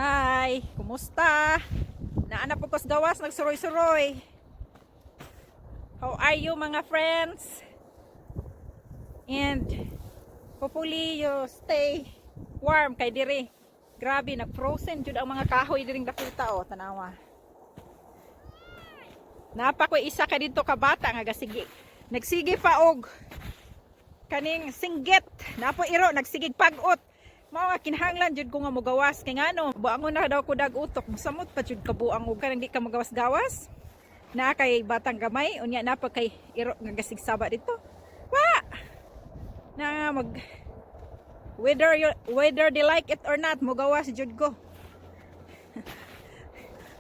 Hi, kumusta? Naanap po kos gawas, nagsuroy-suroy. How are you mga friends? And hopefully you stay warm kay diri. Grabe, nag-frozen jud ang mga kahoy diring dakita o, tanawa. Napa ko isa ka dito ka bata nga gasigi. Nagsigi pa og kaning singgit. Napo iro nagsigig pagot. Mao nga kinahanglan jud ko nga mogawas kay ngano buangon na daw ko dag utok mosamot pa jud ka buang og kanang di ka magawas-gawas na kay batang gamay unya na pa kay iro nga gasigsaba dito wa na mag whether they like it or not mogawas jud ko.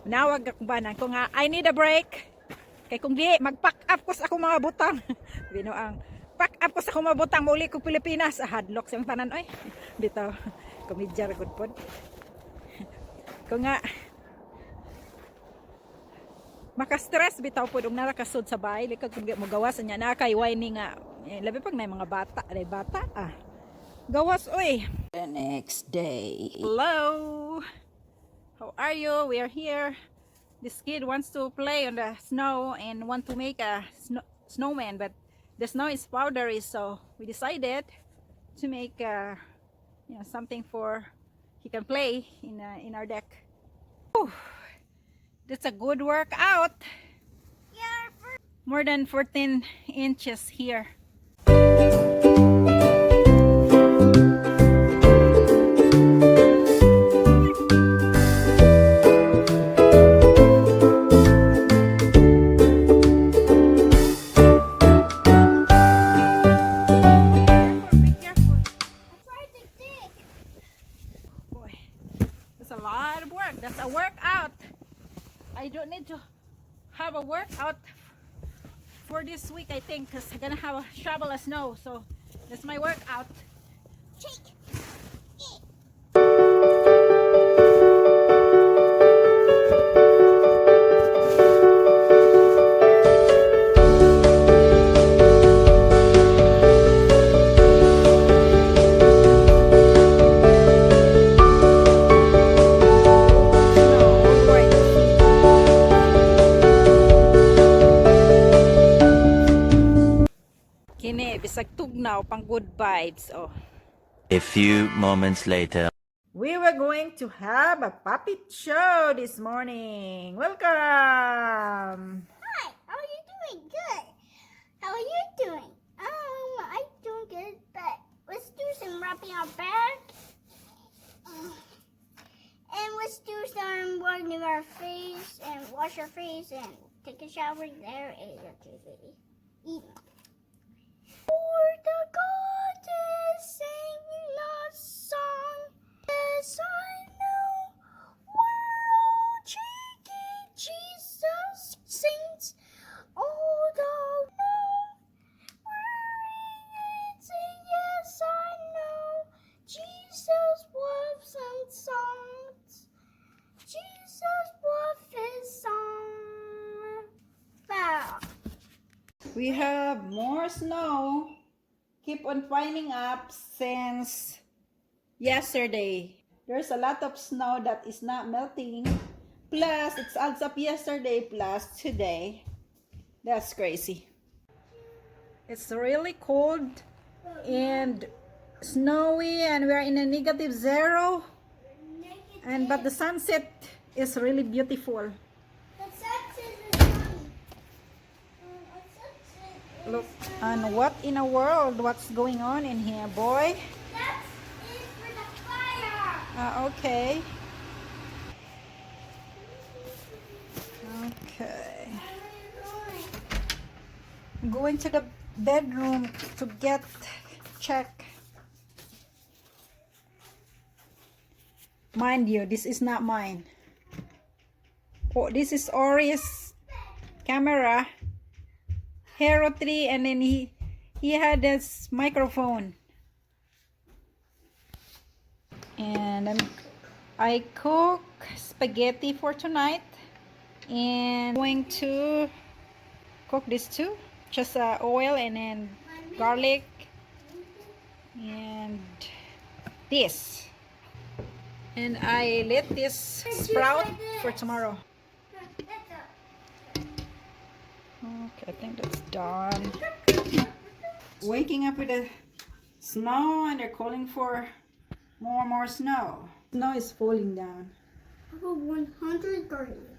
Nawag ako ba na ko nga I need a break kay kung di mag-pack up ko sa akong mga butang bino ang pack up ko sa akong mga butang mauli ko Pilipinas hadlock sa tanan oy bitaw komedya ra gud pod ko nga maka-stress bitaw pod og nara kasud sa bahay likag kung mo gawas nya na kay whining nga labi pag nay mga bata ay bata gawas oy. The next day, hello, how are you? We are here. This kid wants to play on the snow and want to make a snowman, but the snow is powdery, so we decided to make something for he can play in our deck. Whew, that's a good workout. Yeah, more than 14 inches here. That's a workout. I don't need to have a workout for this week, I think, because I'm gonna have a shovel of snow. So that's my workout. Shake. Kini bisag tugnaw pang good vibes. Oh. A few moments later. We were going to have a puppet show this morning. Welcome. Hi, how are you doing? Good. How are you doing? I'm doing good, but let's do some wrapping our bag. And let's do some washing our face and wash our face and take a shower there and eat. For the goddess singing a song. Yes, I know we're all cheeky. Jesus sings. Although no, we're yes, I know Jesus loves some songs. Jesus loves his song. Wow. We have more snow. Keep on piling up since yesterday. There's a lot of snow that is not melting. Plus, it adds up yesterday plus today. That's crazy. It's really cold and snowy and we're in a -0. But the sunset is really beautiful. Look, and what in the world? What's going on in here, boy? That is for the fire. Okay. Okay. I'm going to the bedroom to check. Mind you, this is not mine. Oh, this is Ori's camera. Hero 3, and then he had this microphone, and I cook spaghetti for tonight, and I'm going to cook this too, just oil and then garlic and this. And I let this sprout for tomorrow. Okay, I think that's done. Waking up with the snow and they're calling for more snow. Snow is falling down. About 130.